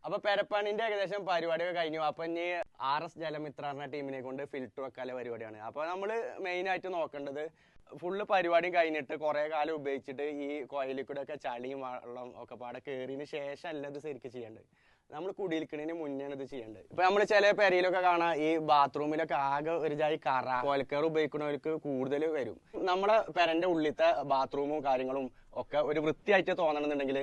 അപ്പൊ പെരപ്പണിന്റെ ഏകദേശം പരിപാടിയൊക്കെ കഴിഞ്ഞു. അപ്പൊ ഇനി RS ജലമിത്ര എന്ന ടീമിനെ കൊണ്ട് ഫിൽറ്റർ വെക്കാനുള്ള പരിപാടിയാണ്. അപ്പൊ നമ്മള് മെയിൻ ആയിട്ട് നോക്കേണ്ടത് ഫുള്ള് പരിപാടിയും കഴിഞ്ഞിട്ട് കുറെ കാലം ഉപയോഗിച്ചിട്ട് ഈ കോയിലിൽ കൂടെ ഒക്കെ ചളിയും വെള്ളം ഒക്കെ പാടെ കയറിയതിന് ശേഷം അല്ല ഇത് ശരിക്കും ചെയ്യേണ്ടത്. നമ്മൾ കുടിയിരിക്കുന്നതിന് മുന്നെയാണ് ഇത് ചെയ്യേണ്ടത്. ഇപ്പൊ നമ്മൾ ചില പെരയിലൊക്കെ കാണാം ഈ ബാത്റൂമിലൊക്കെ ആകെ ഒരു ജായി കറ കോൽക്കയർ ഉപയോഗിക്കുന്നവർക്ക് കൂടുതൽ വരും. നമ്മുടെ പെരന്റെ ഉള്ളിലത്തെ ബാത്റൂമും കാര്യങ്ങളും ഒക്കെ ഒരു വൃത്തിയായിട്ട് തോന്നണമെന്നുണ്ടെങ്കിൽ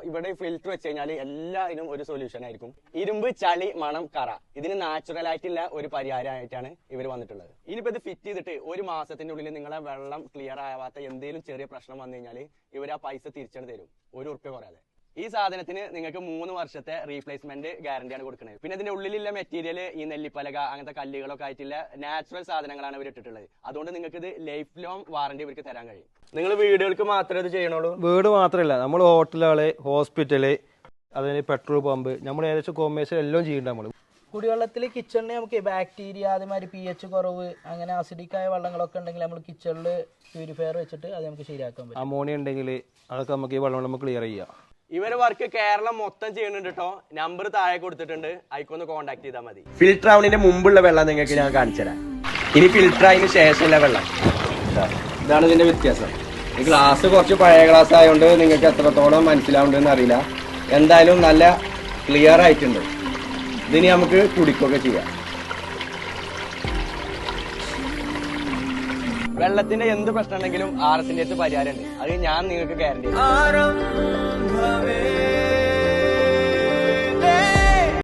ഇവിടെ ഫിൽറ്റർ വെച്ച് കഴിഞ്ഞാൽ എല്ലാത്തിനും ഒരു സൊല്യൂഷൻ ആയിരിക്കും. ഇരുമ്പ്, ചളി, മണം, കറ ഇതിന് നാച്ചുറൽ ആയിട്ടുള്ള ഒരു പരിഹാരമായിട്ടാണ് ഇവർ വന്നിട്ടുള്ളത്. ഇനിയിപ്പോ ഇത് ഫിറ്റ് ചെയ്തിട്ട് ഒരു മാസത്തിന്റെ ഉള്ളിൽ നിങ്ങളെ വെള്ളം ക്ലിയർ ആവാത്ത എന്തെങ്കിലും ചെറിയ പ്രശ്നം വന്നു കഴിഞ്ഞാൽ ഇവർ ആ പൈസ തിരിച്ചു തരും, ₹1 കുറയാതെ. ഈ സാധനത്തിന് നിങ്ങൾക്ക് 3 വർഷത്തെ റീപ്ലേസ്മെന്റ് ഗ്യാരണ്ടിയാണ് കൊടുക്കുന്നത്. പിന്നെ ഇതിന്റെ ഉള്ളിലുള്ള മെറ്റീരിയൽ ഈ നെല്ലിപ്പലക അങ്ങനത്തെ കല്ലുകളൊക്കെ ആയിട്ടുള്ള നാച്ചുറൽ സാധനങ്ങളാണ് ഇവർ ഇട്ടിട്ടുള്ളത്. അതുകൊണ്ട് നിങ്ങൾക്ക് ഇത് ലൈഫ് ലോങ് വാറണ്ടി ഇവർക്ക് തരാൻ കഴിയും. നിങ്ങൾ വീടുകൾക്ക് മാത്രമേ ഇത് ചെയ്യണുള്ളൂ? വീട് മാത്രമല്ല, നമ്മൾ ഹോട്ടലുകള്, ഹോസ്പിറ്റല്, അതിന് പെട്രോൾ പമ്പ്, നമ്മൾ ഏകദേശം കൊമേഴ്സ്യൽ എല്ലാം ചെയ്യുന്നുണ്ട്. നമ്മൾ കുടിവെള്ളത്തിൽ കിച്ചണിൽ നമുക്ക് ബാക്ടീരിയ അതേമാതിരി pH കുറവ് അങ്ങനെ അസിഡിക് ആയ വെള്ളങ്ങളൊക്കെ ഉണ്ടെങ്കിൽ നമ്മൾ കിച്ചണിൽ പ്യൂരിഫയർ വെച്ചിട്ട് അത് നമുക്ക് ശരിയാക്കാൻ പറ്റും. അമോണിയ ഉണ്ടെങ്കിൽ അതൊക്കെ നമുക്ക് ഈ വെള്ളം നമുക്ക് ക്ലിയർ ചെയ്യാം. ഇവര് വർക്ക് കേരളം മൊത്തം ചെയ്യുന്നുണ്ട് കേട്ടോ. നമ്പർ താഴെ കൊടുത്തിട്ടുണ്ട്, അയക്കൊന്ന് കോൺടാക്ട് ചെയ്താൽ മതി. ഫിൽറ്റർ ആവുന്നതിന്റെ മുമ്പുള്ള വെള്ളം നിങ്ങൾക്ക് ഞാൻ കാണിച്ചു തരാം. ഇനി ഫിൽറ്റർ ആയതിനു ശേഷമുള്ള വെള്ളം ഇതാണ് ഇതിന്റെ വ്യത്യാസം. ഈ ഗ്ലാസ് കുറച്ച് പഴയ ഗ്ലാസ് ആയതുകൊണ്ട് നിങ്ങൾക്ക് എത്രത്തോളം മനസ്സിലാവുണ്ടെന്ന് അറിയില്ല. എന്തായാലും നല്ല ക്ലിയർ ആയിട്ടുണ്ട്. ഇതിന് നമുക്ക് കുടിക്കൊക്കെ ചെയ്യാം. വെള്ളത്തിന്റെ എന്ത് പ്രശ്നം ഉണ്ടെങ്കിലും RSന്റെ അടുത്ത് പരിഹാരമുണ്ട്. അത് ഞാൻ നിങ്ങൾക്ക് ഗ്യാരണ്ടി